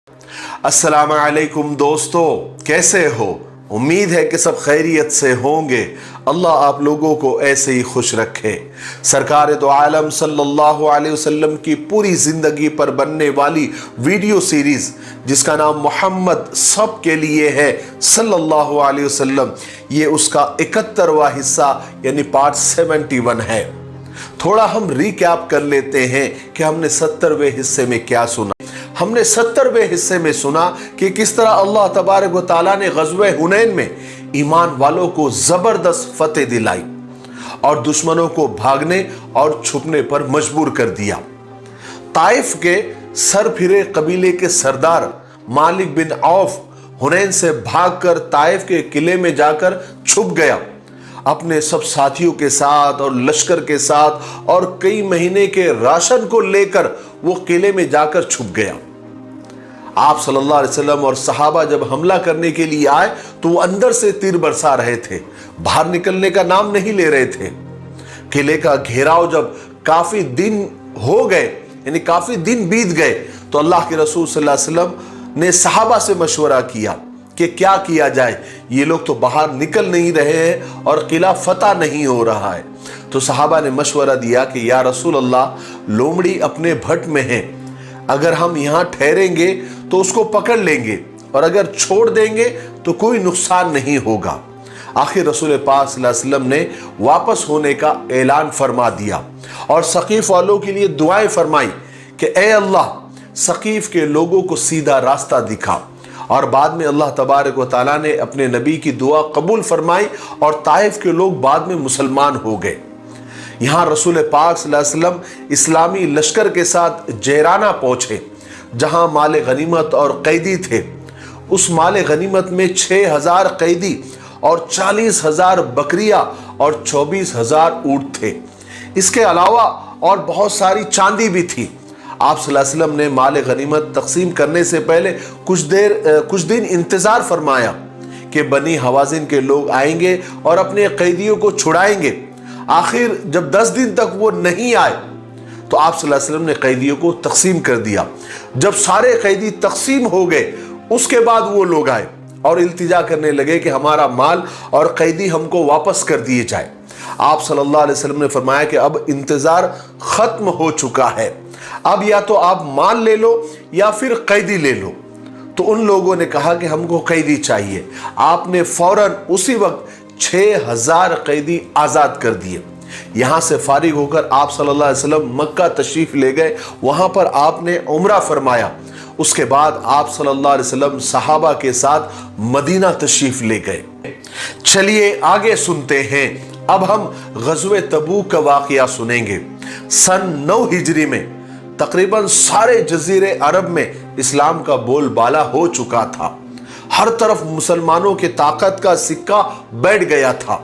अस्सलाम वालेकुम दोस्तों, कैसे हो? उम्मीद है कि सब खैरियत से होंगे। अल्लाह आप लोगों को ऐसे ही खुश रखे। सरकार दो आलम सल्लल्लाहु अलैहि वसल्लम की पूरी ज़िंदगी पर बनने वाली वीडियो सीरीज़ जिसका नाम मोहम्मद सब के लिए है सल्लल्लाहु अलैहि वसल्लम, ये उसका 71वां हिस्सा यानी पार्ट 71 है। थोड़ा हम रिकैप कर लेते हैं कि हमने 70वें हिस्से में क्या सुना। हमने 70वें हिस्से में सुना कि किस तरह अल्लाह तबारक व तआला ने ग़ज़वे हुनैन में ईमान वालों को ज़बरदस्त फतेह दिलाई और दुश्मनों को भागने और छुपने पर मजबूर कर दिया। ताइफ के सरफिरे कबीले के सरदार मालिक बिन औफ हुनैन से भागकर ताइफ के किले में जाकर छुप गया, अपने सब साथियों के साथ और लश्कर के साथ, और कई महीने के राशन को लेकर वो किले में जाकर छुप गया। आप सल्लल्लाहु अलैहि वसल्लम और सहाबा जब हमला करने के लिए आए तो वो अंदर से तीर बरसा रहे थे, बाहर निकलने का नाम नहीं ले रहे थे। किले का घेराव जब काफी दिन हो गए यानी काफी दिन बीत गए तो अल्लाह के रसूल सल्लल्लाहु अलैहि वसल्लम ने सहाबा से मशवरा किया कि क्या किया जाए, ये लोग तो बाहर निकल नहीं रहे हैं और किला फतह नहीं हो रहा है। तो सहाबा ने मशवरा दिया कि या रसूल अल्लाह, लोमड़ी अपने भट्ट में है, अगर हम यहाँ ठहरेंगे तो उसको पकड़ लेंगे और अगर छोड़ देंगे तो कोई नुकसान नहीं होगा। आखिर रसूल पाक सल्लल्लाहु अलैहि वसल्लम ने वापस होने का ऐलान फरमा दिया और सकीफ वालों के लिए दुआएं फरमाई कि ए अल्लाह, सकीफ के लोगों को सीधा रास्ता दिखा। और बाद में अल्लाह तबारक व तआला ने अपने नबी की दुआ कबूल फरमाई और ताइफ के लोग बाद में मुसलमान हो गए। यहाँ रसूल पाक सल्लल्लाहु अलैहि वसल्लम इस्लामी लश्कर के साथ जैराना पहुंचे, जहां माल गनीमत और कैदी थे। उस माल गनीमत में 6000 कैदी और 40,000 बकरियां और 24,000 ऊंट थे। इसके अलावा और बहुत सारी चांदी भी थी। आप सल्लल्लाहु अलैहि वसल्लम ने माल गनीमत तकसीम करने से पहले कुछ दिन इंतजार फरमाया कि बनी हवाज़िन के लोग आएंगे और अपने कैदियों को छुड़ाएंगे। आखिर जब 10 दिन तक वो नहीं आए तो आप सल्लल्लाहु अलैहि वसल्लम ने कैदियों को तकसीम कर दिया। जब सारे कैदी तकसीम हो गए उसके बाद वो लोग आए और इल्तिजा करने लगे कि हमारा माल और कैदी हमको वापस कर दिए जाए। आप सल्लल्लाहु अलैहि वसल्लम ने फरमाया कि अब इंतजार खत्म हो चुका है, अब या तो आप माल ले लो या फिर कैदी ले लो। तो उन लोगों ने कहा कि हमको कैदी चाहिए। आपने फौरन उसी वक्त 6000 कैदी आजाद कर दिए। यहां से फारिग होकर आप सल्लल्लाहु अलैहि वसल्लम मक्का तशरीफ ले गए, वहां पर आपने उम्रा फरमाया। उसके बाद आप सल्लल्लाहु अलैहि वसल्लम सहाबा के साथ मदीना तशरीफ ले गए। चलिए आगे सुनते हैं। अब हम ग़ज़वे तबूक का वाक़या सुनेंगे। सन 9 हिजरी में तकरीबन सारे जजीरे अरब में इस्लाम का बोलबाला हो चुका था। हर तरफ मुसलमानों की ताकत का सिक्का बैठ गया था,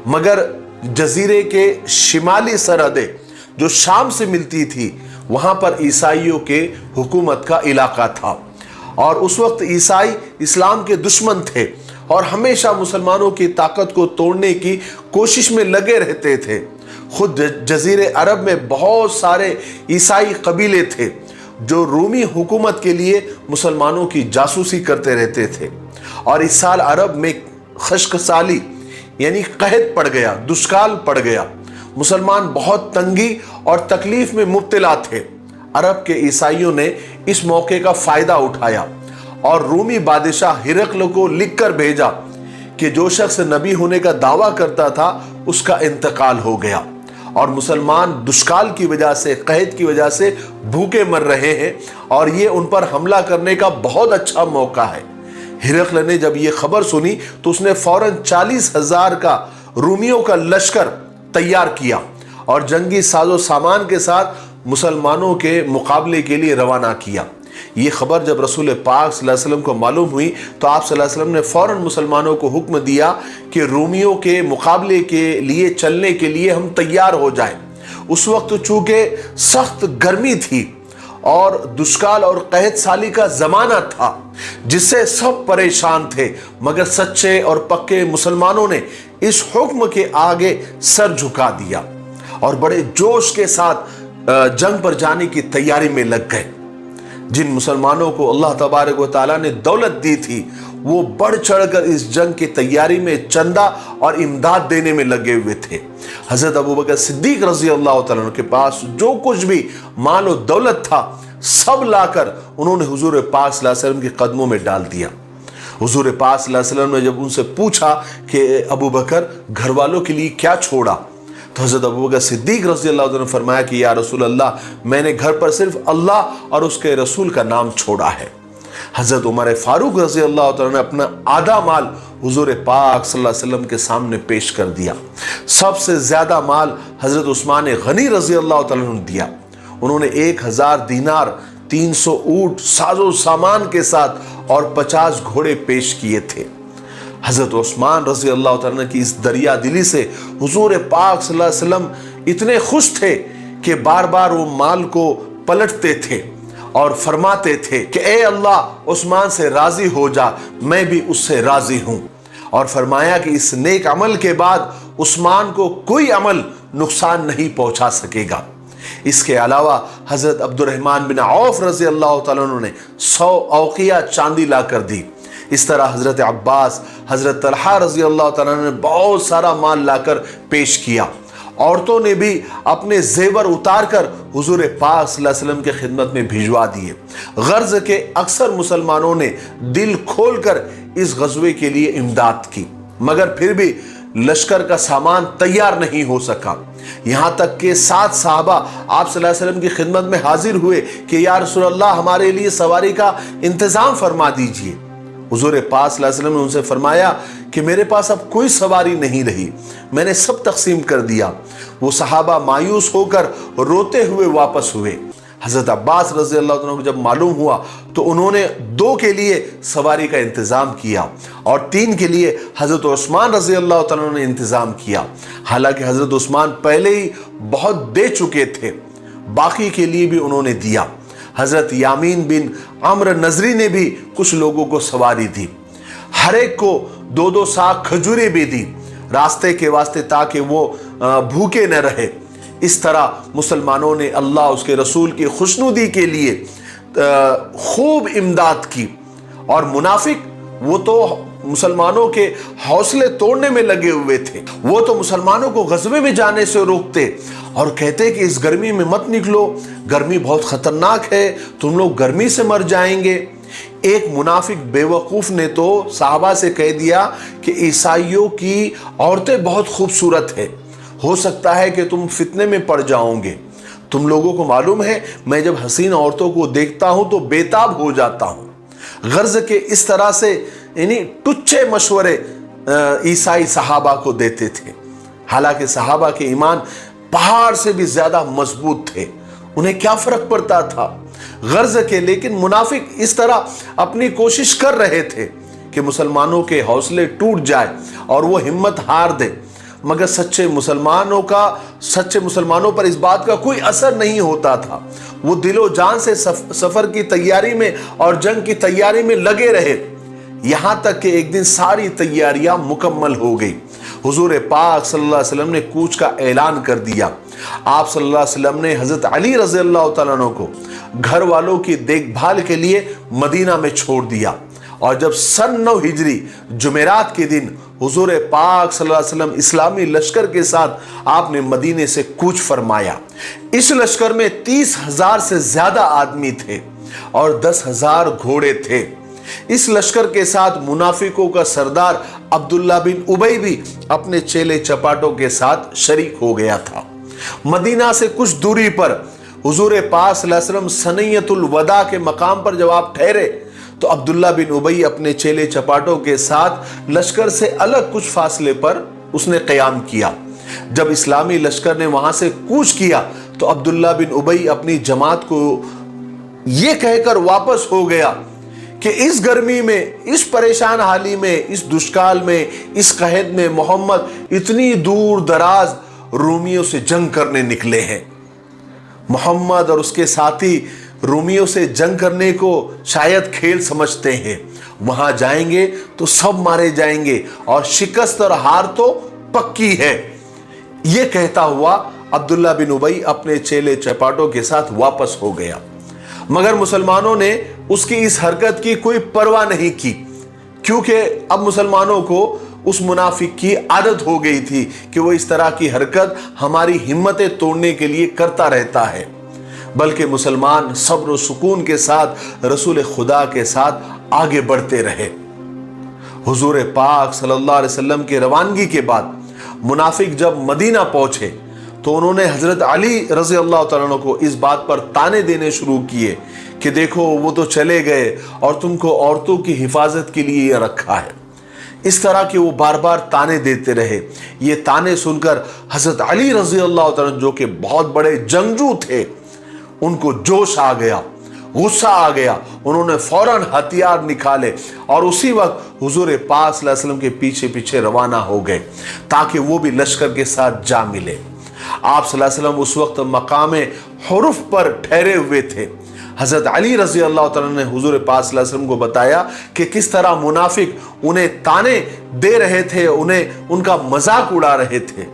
मगर जजीरे के शिमाली सरहदें जो शाम से मिलती थी वहां पर ईसाइयों के हुकूमत का इलाका था और उस वक्त ईसाई इस्लाम के दुश्मन थे और हमेशा मुसलमानों की ताकत को तोड़ने की कोशिश में लगे रहते थे। खुद जजीरे अरब में बहुत सारे ईसाई कबीले थे जो रूमी हुकूमत के लिए मुसलमानों की जासूसी करते रहते थे। और इस साल अरब में खश्कसाली यानी कहत पड़ गया, दुष्काल पड़ गया। मुसलमान बहुत तंगी और तकलीफ में मुब्तला थे। अरब के ईसाइयों ने इस मौके का फायदा उठाया और रूमी बादशाह हिरकल को लिखकर भेजा कि जो शख्स नबी होने का दावा करता था उसका इंतकाल हो गया और मुसलमान दुष्काल की वजह से, कहत की वजह से भूखे मर रहे हैं और ये उन पर हमला करने का बहुत अच्छा मौका है। हिरकल ने जब ये खबर सुनी तो उसने फौरन 40,000 का रूमियों का लश्कर तैयार किया और जंगी साजो सामान के साथ मुसलमानों के मुकाबले के लिए रवाना किया। ये खबर जब रसूल पाक सल्लल्लाहु अलैहि वसल्लम को मालूम हुई तो आप सल्लल्लाहु अलैहि वसल्लम ने फौरन मुसलमानों को हुक्म दिया कि रूमियों के मुकाबले के लिए चलने के लिए हम तैयार हो जाएं। उस वक्त चूंकि सख्त गर्मी थी और दुष्काल और कहत साली का जमाना था जिससे सब परेशान थे, मगर सच्चे और पक्के मुसलमानों ने इस हुक्म के आगे सर झुका दिया और बड़े जोश के साथ जंग पर जाने की तैयारी में लग गए। जिन मुसलमानों को अल्लाह तबारक व तआला ने दौलत दी थी वो बढ़ चढ़कर इस जंग की तैयारी में चंदा और इमदाद देने में लगे हुए थे। हजरत अबू बकर सिद्दीक रजी अल्लाह तआला अन्हु के पास जो कुछ भी माल और दौलत था सब लाकर उन्होंने हुजूर पाक सल्लल्लाहु अलैहि वसल्लम के कदमों में डाल दिया। हुजूर पाक सल्लल्लाहु अलैहि वसल्लम ने जब उनसे पूछा कि अबू बकर घर वालों के लिए क्या छोड़ा, तो हज़रत अबू बकर सिद्दीक रज़ी अल्लाह अन्हु ने फरमाया कि या रसूल अल्लाह, मैंने घर पर सिर्फ अल्लाह और उसके रसूल का नाम छोड़ा है। हज़रत उमर फारूक रज़ी अल्लाह अन्हु ने अपना आधा माल हुजूर पाक सल्लल्लाहु अलैहि वसल्लम के सामने पेश कर दिया। सबसे ज़्यादा माल हज़रत उस्मान गनी रज़ी अल्लाह अन्हु ने दिया। उन्होंने 1000 दीनार, 300 ऊँट साजो सामान के साथ और 50 घोड़े पेश किए थे। हज़रत उस्मान रज़ी अल्लाह तआला की इस दरिया दिली से हुजूर पाक सल्लल्लाहु अलैहि वसल्लम इतने खुश थे कि बार बार वो माल को पलटते थे और फरमाते थे कि ए अल्लाह, उस्मान से राज़ी हो जा, मैं भी उससे राज़ी हूँ। और फरमाया कि इस नेक अमल के बाद उस्मान को कोई अमल नुकसान नहीं पहुँचा सकेगा। इसके अलावा हज़रत अब्दुर्रहमान बिन औफ रज़ी अल्लाह तआला अन्हु ने 100 औक़िया चांदी ला कर दी। इस तरह हज़रत अब्बास, हज़रत तलहा रज़ी अल्लाह तआला अन्हु ने बहुत सारा माल लाकर पेश किया। औरतों ने भी अपने जेवर उतार कर हुजूर पाक सल्लल्लाहु अलैहि वसल्लम के खिदमत में भिजवा दिए। गर्ज के अक्सर मुसलमानों ने दिल खोलकर इस गज़वे के लिए इमदाद की, मगर फिर भी लश्कर का सामान तैयार नहीं हो सका। यहाँ तक कि 7 साहबा आप सल्लल्लाहु अलैहि वसल्लम की खिदमत में हाजिर हुए कि या रसूल अल्लाह, हमारे लिए सवारी का इंतज़ाम फरमा दीजिए। हुजूर पाक सल्लल्लाहु अलैहि वसल्लम ने उनसे फरमाया कि मेरे पास अब कोई सवारी नहीं रही, मैंने सब तकसीम कर दिया। वो सहाबा मायूस होकर रोते हुए वापस हुए। हज़रत अब्बास रज़ी अल्लाह अन्हु को जब मालूम हुआ तो उन्होंने 2 के लिए सवारी का इंतज़ाम किया और 3 के लिए हज़रत उस्मान रज़ी अल्लाह अन्हु ने इंतज़ाम किया। हालांकि हज़रत उस्मान पहले ही बहुत दे चुके थे, बाकी के लिए भी उन्होंने दिया। हज़रत यामीन बिन अम्र नजरी ने भी कुछ लोगों को सवारी दी, हर एक को 2-2 साग खजूरें भी दी रास्ते के वास्ते, ताकि वो भूखे न रहे। इस तरह मुसलमानों ने अल्लाह उसके रसूल की खुशनुदी के लिए खूब इमदाद की। और मुनाफिक वो तो मुसलमानों के हौसले तोड़ने में लगे हुए थे। वो तो मुसलमानों को गज़वे में जाने से रोकते और कहते कि इस गर्मी में मत निकलो, गर्मी बहुत खतरनाक है, तुम लोग गर्मी से मर जाएंगे। एक मुनाफिक बेवकूफ़ ने तो साहबा से कह दिया कि ईसाइयों की औरतें बहुत खूबसूरत है, हो सकता है कि तुम फितने में पड़ जाओगे। तुम लोगों को मालूम है मैं जब हसीन औरतों को देखता हूं तो बेताब हो जाता हूं। गर्ज के इस तरह से यानी टुच्चे मशवरे ईसाई सहाबा को देते थे। हालांकि सहाबा के ईमान पहाड़ से भी ज्यादा मजबूत थे, उन्हें क्या फर्क पड़ता था गर्ज के। लेकिन मुनाफिक इस तरह अपनी कोशिश कर रहे थे कि मुसलमानों के हौसले टूट जाए और वो हिम्मत हार दे, मगर सच्चे मुसलमानों पर इस बात का कोई असर नहीं होता था। वो दिलो जान से सफर की तैयारी में और जंग की तैयारी में लगे रहे, यहां तक कि एक दिन सारी तैयारियां मुकम्मल हो गई। हुजूर पाक सल्लल्लाहु अलैहि वसल्लम ने कूच का ऐलान कर दिया। आप सल्लल्लाहु अलैहि वसल्लम ने हजरत अली रज़ी अल्लाह तआला अन्हु को घर वालों की देखभाल के लिए मदीना में छोड़ दिया। और जब सन 9 हिजरी जुमेरात के दिन हुजूर पाक सल्लल्लाहु अलैहि वसल्लम इस्लामी लश्कर के साथ आपने मदीने से कूच फरमाया। इस लश्कर में 30,000 से ज्यादा आदमी थे और 10,000 घोड़े थे। इस लश्कर के साथ मुनाफिकों का सरदार अब्दुल्ला बिन उबई भी अपने चेले चपाटों के साथ शरीक हो गया था। मदीना से कुछ दूरी पर हुजूर पाक सल्लल्लाहु अलैहि वसल्लम सनयतुल वदा के मकाम पर जब आप ठहरे तो अब्दुल्ला बिन उबई अपने चेले चपाटों के साथ लश्कर से अलग कुछ फासले पर उसने क़याम किया। जब इस्लामी लश्कर ने वहां से कूच किया तो अब्दुल्ला बिन उबई अपनी जमात को यह कहकर वापस हो गया कि इस गर्मी में, इस परेशान हाली में, इस दुष्काल में, इस कहत में मोहम्मद इतनी दूर दराज रोमियों से जंग करने निकले हैं। मोहम्मद और उसके साथी रोमियों से जंग करने को शायद खेल समझते हैं, वहां जाएंगे तो सब मारे जाएंगे और शिकस्त और हार तो पक्की है। यह कहता हुआ अब्दुल्ला बिन उबई अपने चेले चपाटों के साथ वापस हो गया। मगर मुसलमानों ने उसकी इस हरकत की कोई परवाह नहीं की, क्योंकि अब मुसलमानों को उस मुनाफिक की आदत हो गई थी कि वो इस तरह की हरकत हमारी हिम्मतें तोड़ने के लिए करता रहता है। बल्कि मुसलमान सब्र और सुकून के साथ रसूल खुदा के साथ आगे बढ़ते रहे। हुजूर पाक सल्लल्लाहु अलैहि वसल्लम की रवानगी के बाद मुनाफिक जब मदीना पहुंचे तो उन्होंने हजरत अली रजी अल्लाह तआला अन्हु को इस बात पर ताने देने शुरू किए कि देखो वो तो चले गए और तुमको औरतों की हिफाजत के लिए ये रखा है। इस तरह के वो बार बार ताने देते रहे। ये ताने सुनकर हजरत अली रजी अल्लाह तआला अन्हु, जो कि बहुत बड़े जंगजू थे, उनको जोश आ गया, गुस्सा आ गया। उन्होंने फौरन हथियार निकाले और उसी वक्त हुजूर पाक सल्लल्लाहु अलैहि वसल्लम के पीछे पीछे रवाना हो गए ताकि वो भी लश्कर के साथ जा मिले। आप सल्लल्लाहु अलैहि वसल्लम उस वक्त मकाम हुरुफ पर ठहरे हुए थे। हजरत अली रजी अल्लाह तआला ने हुजूर पाक सल्लल्लाहु अलैहि वसल्लम को बताया कि किस तरह मुनाफिक उन्हें ताने दे रहे थे, उन्हें उनका मजाक उड़ा रहे थे।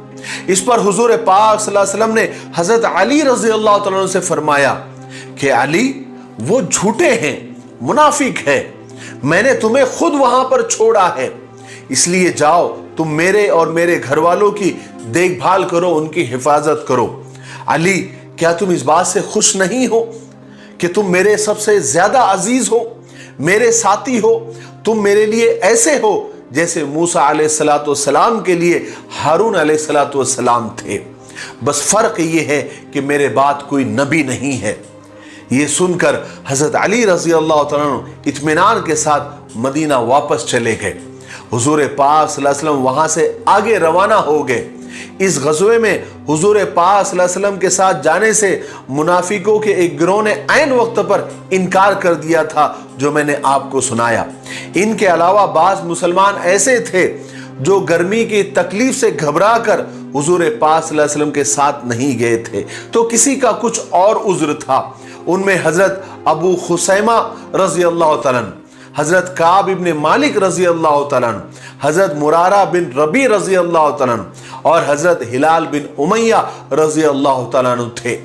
इस पर हुजूर पाक सल्लल्लाहु अलैहि वसल्लम ने हजरत अली रजी अल्लाह तआला से फरमाया कि अली, वो झूठे हैं, मुनाफिक है, मैंने तुम्हें खुद वहां पर छोड़ा है, इसलिए जाओ तुम मेरे और मेरे घर वालों की देखभाल करो, उनकी हिफाजत करो। अली, क्या तुम इस बात से खुश नहीं हो कि तुम मेरे सबसे ज्यादा अजीज हो, मेरे साथी हो, तुम मेरे लिए ऐसे हो जैसे मूसा अलैहिस्सलाम के लिए हारून अलैहिस्सलाम थे, बस फर्क ये है कि मेरे बाद कोई नबी नहीं है। ये सुनकर हजरत अली रजी अल्लाह तआला अन्हु इत्मीनान के साथ मदीना वापस चले गए। हुजूर पाक सल्लल्लाहु अलैहि वसल्लम वहां से आगे रवाना हो गए। इस गज़वे में हुजूर पाक सल्लल्लाहु अलैहि वसल्लम के साथ जाने से मुनाफिकों के एक गिरोह ने ऐन वक्त पर इनकार कर दिया था, जो मैंने आपको सुनाया। इनके अलावा बाज़ मुसलमान ऐसे थे जो गर्मी की तकलीफ से घबरा कर हुजूर पाक सल्लल्लाहु अलैहि वसल्लम के साथ नहीं गए थे, तो किसी का कुछ और उज़्र था। उनमें हजरत अबू खुसैमा रजी अल्लाह तआला अन्हु, हजरत काब इब्न मालिक रजी अल्लाह तआला अन्हु, हजरत मुरारा बिन रबी रजी अल्लाह तआला अन्हु और हजरत हिलाल बिन उमैया रजी अल्लाह तआला अन्हु थे।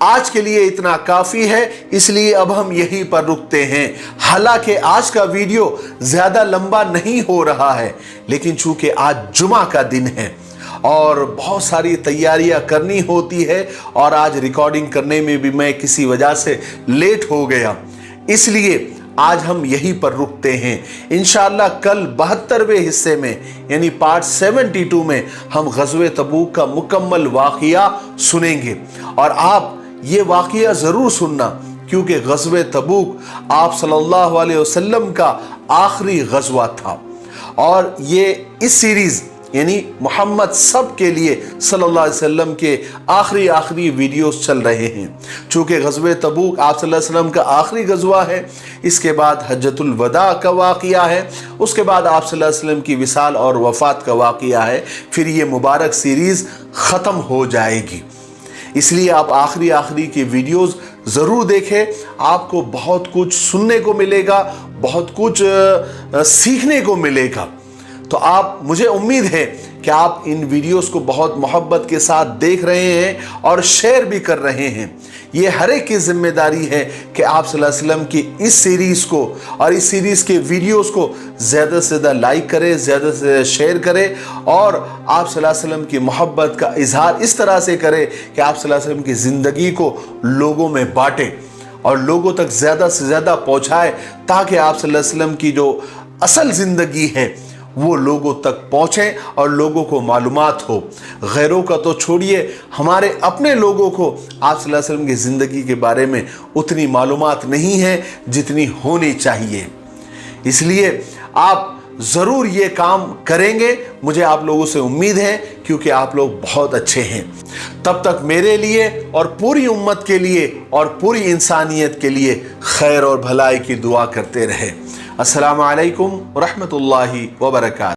आज के लिए इतना काफी है, इसलिए अब हम यहीं पर रुकते हैं। हालांकि आज का वीडियो ज्यादा लंबा नहीं हो रहा है, लेकिन चूंकि आज जुमा का दिन है और बहुत सारी तैयारियां करनी होती है और आज रिकॉर्डिंग करने में भी मैं किसी वजह से लेट हो गया, इसलिए आज हम यहीं पर रुकते हैं। इंशाअल्लाह कल 72वें हिस्से में यानी पार्ट 72 में हम ग़ज़वे तबूक का मुकम्मल वाक़िया सुनेंगे और आप ये वाक़िया ज़रूर सुनना, क्योंकि ग़ज़वे तबूक आप सल्लल्लाहु अलैहि वसल्लम का आखिरी ग़ज़वा था और ये इस सीरीज़ यानी मोहम्मद सब के लिए सल्लल्लाहु अलैहि वसल्लम के आखिरी वीडियोस चल रहे हैं। चूँकि ग़ज़वे तबूक आप सल्लल्लाहु अलैहि वसल्लम का आखिरी ग़ज़वा है, इसके बाद हज्जतुल वदा का वाक़िया है, उसके बाद आप सल्लल्लाहु अलैहि वसल्लम की विसाल और वफ़ात का वाक़िया है, फिर ये मुबारक सीरीज़ ख़त्म हो जाएगी। इसलिए आप आखिरी की वीडियोस ज़रूर देखें, आपको बहुत कुछ सुनने को मिलेगा, बहुत कुछ सीखने को मिलेगा। तो आप, मुझे उम्मीद है कि आप इन वीडियोस को बहुत मोहब्बत के साथ देख रहे हैं और शेयर भी कर रहे हैं। ये हर एक की जिम्मेदारी है कि आप सल्लल्लाहु अलैहि वसल्लम की इस सीरीज़ को और इस सीरीज़ के वीडियोस को ज़्यादा से ज़्यादा लाइक करें, ज़्यादा से ज़्यादा शेयर करें और आप सल्लल्लाहु अलैहि वसल्लम की मोहब्बत का इजहार इस तरह से करें कि आप सल्लल्लाहु अलैहि वसल्लम की ज़िंदगी को लोगों में बाँटें और लोगों तक ज़्यादा से ज़्यादा पहुँचाएँ, ताकि आप सल्लल्लाहु अलैहि वसल्लम की जो असल ज़िंदगी है वो लोगों तक पहुँचे और लोगों को मालूमात हो। गैरों का तो छोड़िए, हमारे अपने लोगों को आप सल्लल्लाहु अलैहि वसल्लम की ज़िंदगी के बारे में उतनी मालूमात नहीं है जितनी होनी चाहिए। इसलिए आप ज़रूर ये काम करेंगे, मुझे आप लोगों से उम्मीद है, क्योंकि आप लोग बहुत अच्छे हैं। तब तक मेरे लिए और पूरी उम्मत के लिए और पूरी इंसानियत के लिए खैर और भलाई की दुआ करते रहे। अस्सलामु अलैकुम व रहमतुल्लाहि व बरकातहू।